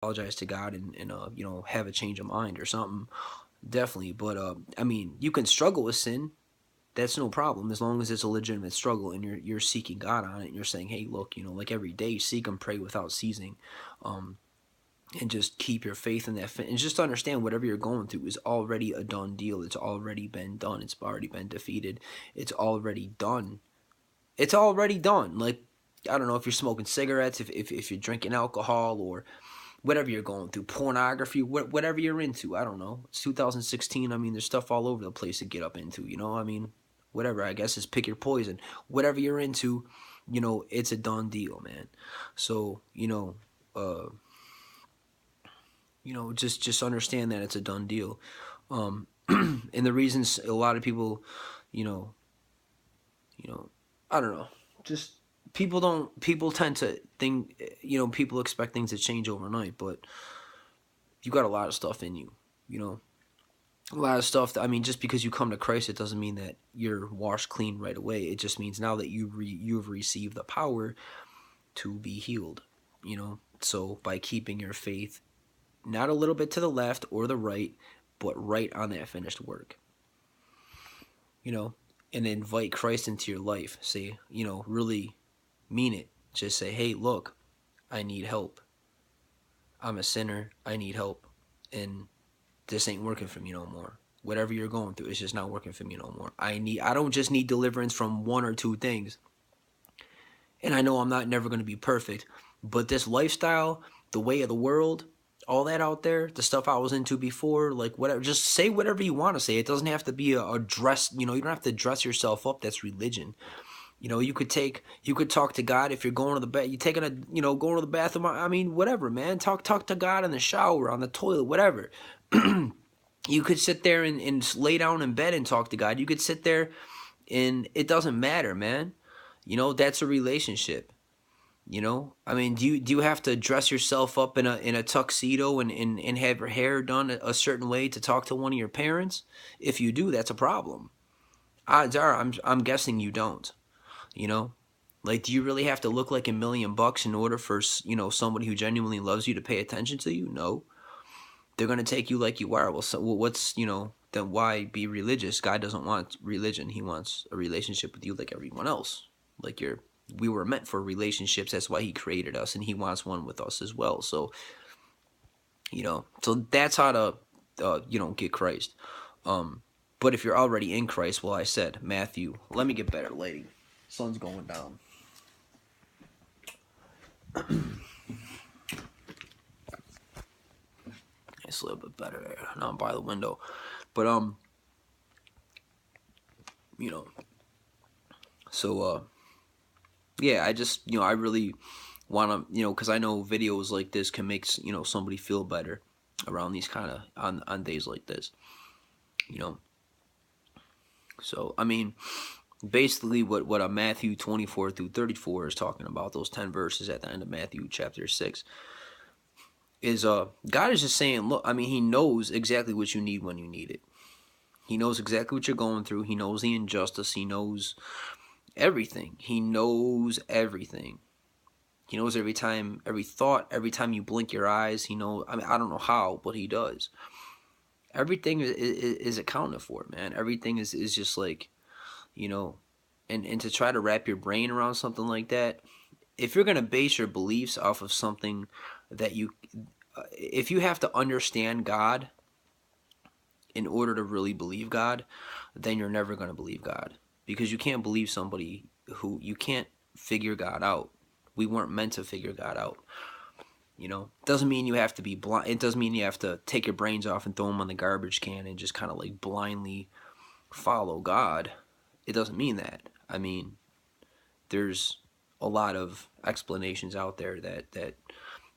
apologize to God and you know, have a change of mind or something. Definitely. But I mean, you can struggle with sin. That's no problem as long as it's a legitimate struggle and you're seeking God on it and you're saying, hey, look, you know, like every day, seek and pray without ceasing. Um, and just keep your faith in that and just understand whatever you're going through is already a done deal. It's already been done. It's already been defeated. It's already done. It's already done. Like, I don't know if you're smoking cigarettes, if you're drinking alcohol or whatever you're going through, pornography, whatever you're into. I don't know. It's 2016. I mean, there's stuff all over the place to get up into, you know? I mean, whatever. I guess is pick your poison. Whatever you're into, you know, it's a done deal, man. So, just understand that it's a done deal. And the reasons a lot of people, you know, you know, I don't know, just people tend to think, people expect things to change overnight, but you got a lot of stuff in you, you know, a lot of stuff. I mean, just because you come to Christ, it doesn't mean that you're washed clean right away. It just means now that you've received the power to be healed, you know. So by keeping your faith not a little bit to the left or the right, but right on that finished work, you know, and invite Christ into your life. Say, you know, really mean it. Just say, hey, look, I need help. I'm a sinner. I need help. And this ain't working for me no more. Whatever you're going through, it's just not working for me no more. I don't just need deliverance from one or two things. And I know I'm not never going to be perfect, but this lifestyle, the way of the world, all that out there, the stuff I was into before, like whatever, just say whatever you want to say. It doesn't have to be a dress, you know, you don't have to dress yourself up. That's religion. You know, you could talk to God if you're going to the bed, you taking a, you know, going to the bathroom. I mean, whatever, man. Talk to God in the shower, on the toilet, whatever. You could sit there and lay down in bed and talk to God. You could sit there and it doesn't matter, man. You know, that's a relationship. You know, I mean, do you have to dress yourself up in a tuxedo and have your hair done a certain way to talk to one of your parents? If you do, that's a problem. Odds are, I'm guessing you don't. You know, like, do you really have to look like $1 million in order for, you know, somebody who genuinely loves you to pay attention to you? No, they're gonna take you like you are. Well, so what's, you know, then why be religious? God doesn't want religion. He wants a relationship with you like everyone else. Like we were meant for relationships. That's why he created us, and he wants one with us as well. So, you know, so that's how to, get Christ. But if you're already in Christ, well, I said Matthew. Let me get better lighting. Sun's going down. It's a little bit better there. Now I'm by the window, but you know, so yeah, I just, I really want to, because I know videos like this can make, somebody feel better around these kind of on days like this, you know. So I mean, basically, what a Matthew 24 through 34 is talking about, those 10 verses at the end of Matthew chapter 6, is God is just saying, look, I mean, He knows exactly what you need when you need it. He knows exactly what you're going through. He knows the injustice. He knows everything. He knows everything. He knows every time, every thought, every time you blink your eyes. He knows. I mean, I don't know how, but He does. Everything is accounted for, man. Everything is just like, you know, and to try to wrap your brain around something like that. If you're gonna base your beliefs off of something that if you have to understand God in order to really believe God, then you're never gonna believe God, because you can't believe somebody who you can't figure God out. We weren't meant to figure God out. You know, doesn't mean you have to be blind. It doesn't mean you have to take your brains off and throw them on the garbage can and just kind of like blindly follow God. It doesn't mean that. I mean, there's a lot of explanations out there that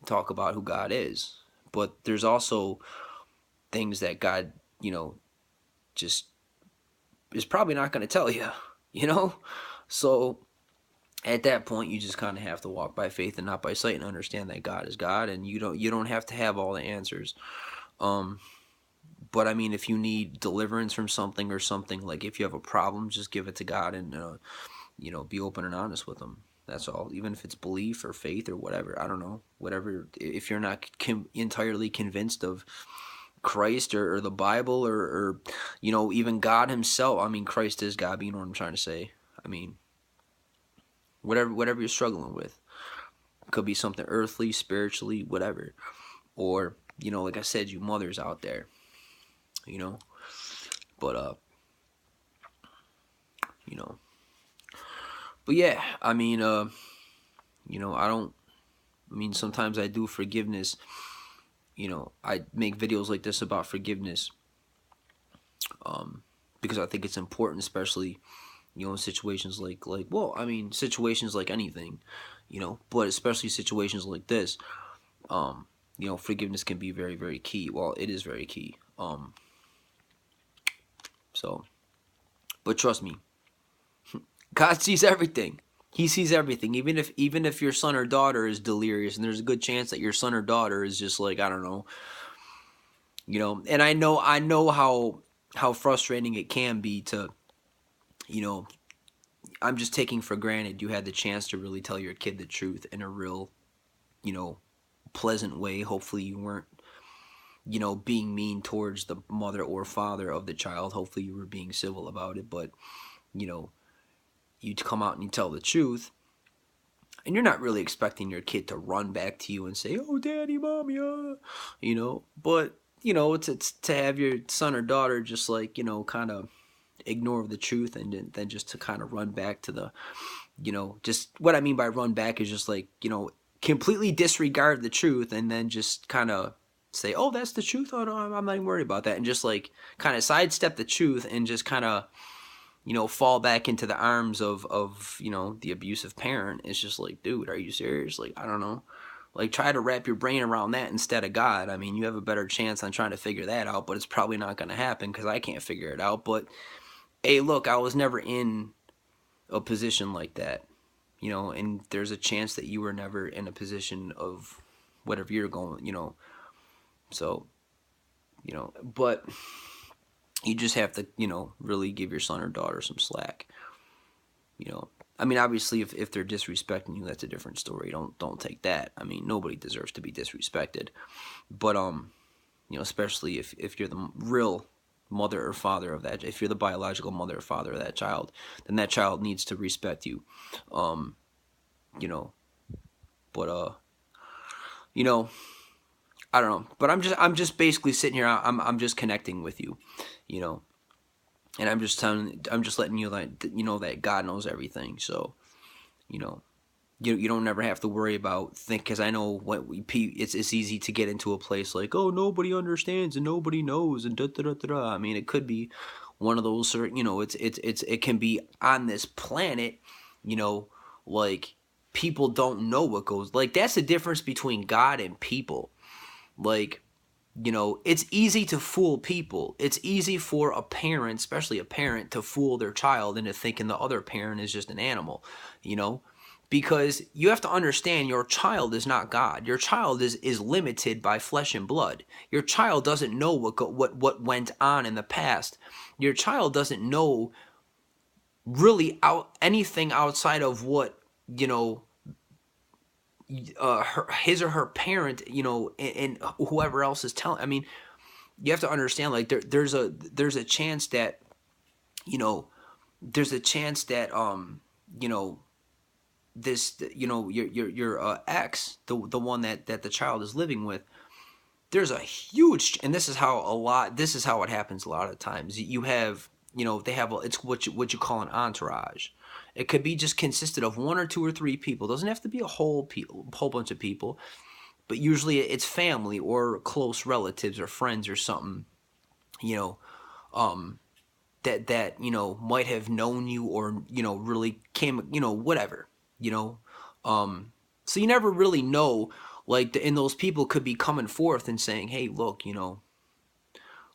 talk about who God is, but there's also things that God, just is probably not going to tell you, you know? So at that point, you just kind of have to walk by faith and not by sight, and understand that God is God, and you don't have to have all the answers. Um, but I mean, if you need deliverance from something, or something, like if you have a problem, just give it to God, and be open and honest with Him. That's all. Even if it's belief or faith or whatever, I don't know. Whatever. If you're not entirely convinced of Christ or the Bible or even God Himself. I mean, Christ is God. But you know what I'm trying to say. I mean, whatever you're struggling with, it could be something earthly, spiritually, whatever. Or like I said, you mothers out there, but you know, but yeah, I mean, I don't. I mean, sometimes I do forgiveness. I make videos like this about forgiveness, because I think it's important, especially in situations like well, I mean, situations like anything, but especially situations like this. Forgiveness can be very, very key. Well, it is very key. So, but trust me, God sees everything. He sees everything. Even if your son or daughter is delirious, and there's a good chance that your son or daughter is just like, I don't know, And I know how frustrating it can be to, I'm just taking for granted you had the chance to really tell your kid the truth in a real, pleasant way. Hopefully you weren't, being mean towards the mother or father of the child. Hopefully you were being civil about it, but you come out and you tell the truth, and you're not really expecting your kid to run back to you and say, "Oh, daddy, mommy," but it's to have your son or daughter just like kind of ignore the truth, and then just to kind of run back to the, just what I mean by run back is just like completely disregard the truth, and then just kind of say, "Oh, that's the truth. Oh no, I'm not even worried about that," and just like kind of sidestep the truth and just kind of fall back into the arms of the abusive parent. It's just like, dude, are you serious? Like, I don't know. Like, try to wrap your brain around that instead of God. I mean, you have a better chance on trying to figure that out, but it's probably not going to happen because I can't figure it out. But hey, look, I was never in a position like that, and there's a chance that you were never in a position of whatever you're going, so, but you just have to, really give your son or daughter some slack. I mean, obviously, if they're disrespecting you, that's a different story. Don't take that. I mean, nobody deserves to be disrespected. But especially if you're the real mother or father of that, if you're the biological mother or father of that child, then that child needs to respect you. Um, you know, but I don't know. But I'm just basically sitting here. I'm just connecting with you, you know. And I'm just letting you that God knows everything. So, you know, you don't never have to worry about because I know it's easy to get into a place like, oh, nobody understands and nobody knows and da da da da da. I mean, it could be one of those it can be on this planet, you know, like people don't know what goes, like that's the difference between God and people. Like, it's easy to fool people. It's easy for a parent, especially a parent, to fool their child into thinking the other parent is just an animal, because you have to understand your child is not God. Your child is limited by flesh and blood. Your child doesn't know what went on in the past. Your child doesn't know really anything outside of what, his or her parent, and whoever else is telling. I mean, you have to understand, like there's a chance that, there's a chance that this, your ex, the one that the child is living with, there's a huge, and this is how it happens a lot of times. You have, they have it's what you call an entourage. It could be just consisted of one or two or three people. It doesn't have to be a whole bunch of people, but usually it's family or close relatives or friends or something, that might have known you or really came, whatever, so you never really know, like and those people could be coming forth and saying, hey, look,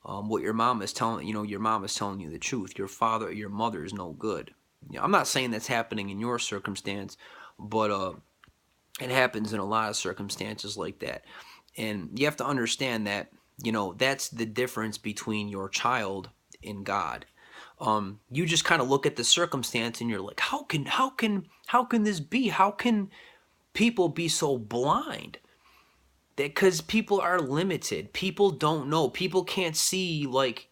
what your mom is telling, your mom is telling you the truth. Your father or your mother is no good. I'm not saying that's happening in your circumstance, but it happens in a lot of circumstances like that. And you have to understand that, that's the difference between your child and God. You just kind of look at the circumstance and you're like, how can this be? How can people be so blind? Because people are limited. People don't know. People can't see, like,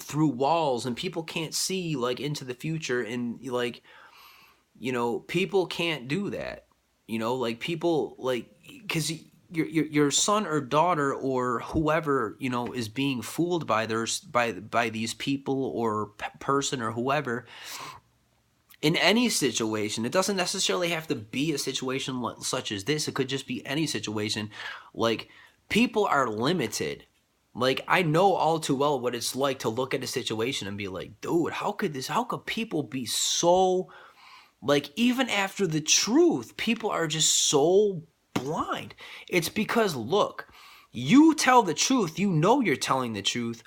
through walls, and people can't see, like, into the future, and, like, people can't do that. Like, people, like, because your son or daughter or whoever, is being fooled by these people or person or whoever, in any situation. It doesn't necessarily have to be a situation such as this. It could just be any situation. Like, people are limited. Like, I know all too well what it's like to look at a situation and be like, dude, how could people be so, like, even after the truth, people are just so blind. It's because, look, you tell the truth, you're telling the truth,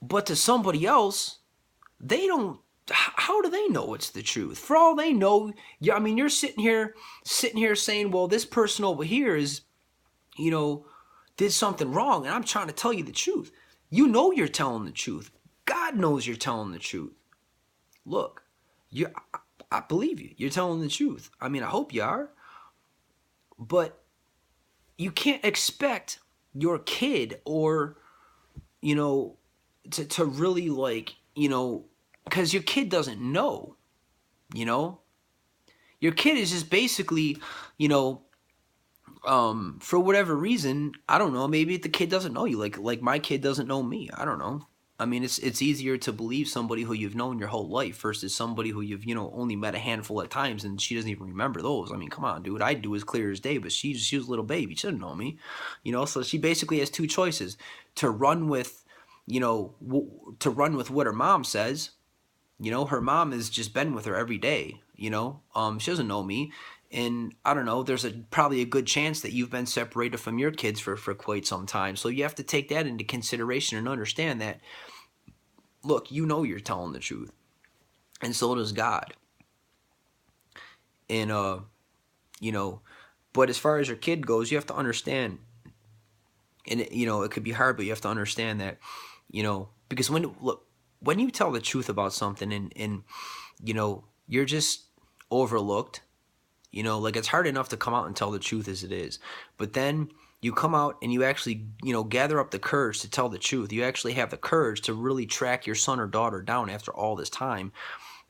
but to somebody else, they don't. How do they know it's the truth? For all they know, yeah, I mean, you're sitting here saying, well, this person over here is, did something wrong, and I'm trying to tell you the truth. You're telling the truth. God knows you're telling the truth. Look, I believe you. You're telling the truth. I mean, I hope you are. But you can't expect your kid or, to really, like, because your kid doesn't know, your kid is just basically, for whatever reason, I don't know, maybe the kid doesn't know you, like my kid doesn't know me. I don't know. I mean, it's easier to believe somebody who you've known your whole life versus somebody who you've, only met a handful of times and she doesn't even remember those. I mean, come on, dude. I do as clear as day, but she was a little baby. She didn't know me, so she basically has two choices: to run with, what her mom says. Her mom has just been with her every day, she doesn't know me. And I don't know, there's probably a good chance that you've been separated from your kids for quite some time. So you have to take that into consideration and understand that, look, you're telling the truth. And so does God. And, but as far as your kid goes, you have to understand, and, it could be hard, but you have to understand that, because when you tell the truth about something and you're just overlooked, like, it's hard enough to come out and tell the truth as it is. But then you come out and you actually, gather up the courage to tell the truth. You actually have the courage to really track your son or daughter down after all this time,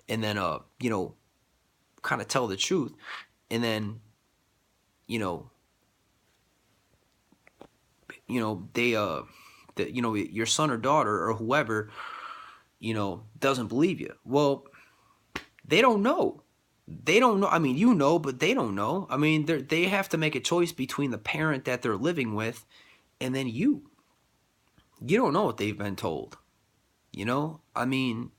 and then, kind of tell the truth. And then, they, your son or daughter or whoever, doesn't believe you. Well, they don't know. They don't know. I mean, but they don't know. I mean, they have to make a choice between the parent that they're living with and then you. You don't know what they've been told. I mean,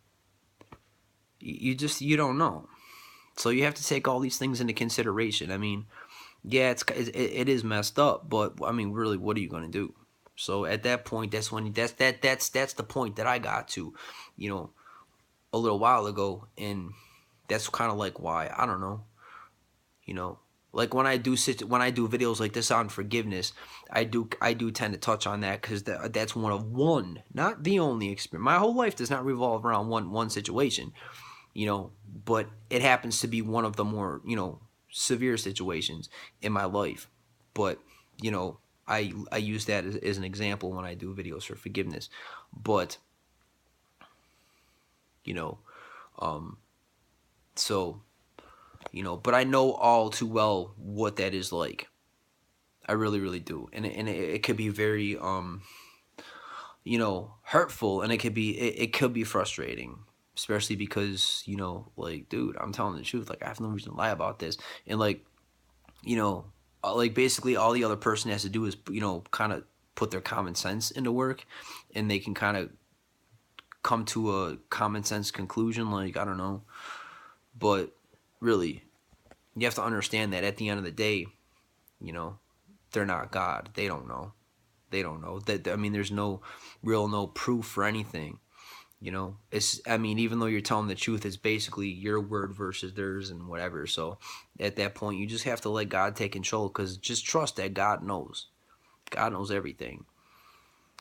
you don't know. So you have to take all these things into consideration. I mean, yeah, it is messed up, but I mean, really, what are you going to do? So at that point, that's the point that I got to, a little while ago, and that's kind of like why, I don't know, like when I do videos like this on forgiveness, I do tend to touch on that because that's one, not the only experience. My whole life does not revolve around one situation, but it happens to be one of the more, severe situations in my life. But, I use that as an example when I do videos for forgiveness. But, so, but I know all too well what that is like. I really, really do. And it could be very, hurtful, and it could be frustrating, especially because, like, dude, I'm telling the truth. Like, I have no reason to lie about this. And, like, like, basically all the other person has to do is, kind of put their common sense into work, and they can kind of come to a common sense conclusion. Like, I don't know. But really, you have to understand that at the end of the day, they're not God. They don't know. That, I mean, there's no proof for anything. It's, I mean, even though you're telling the truth, it's basically your word versus theirs and whatever. So at that point, you just have to let God take control, because just trust that God knows. God knows everything.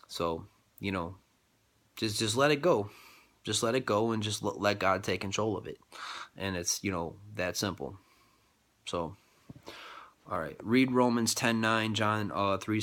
So, just let it go. Just let it go and just let God take control of it. And it's, that simple. So, all right. Read Romans 10:9, John 3.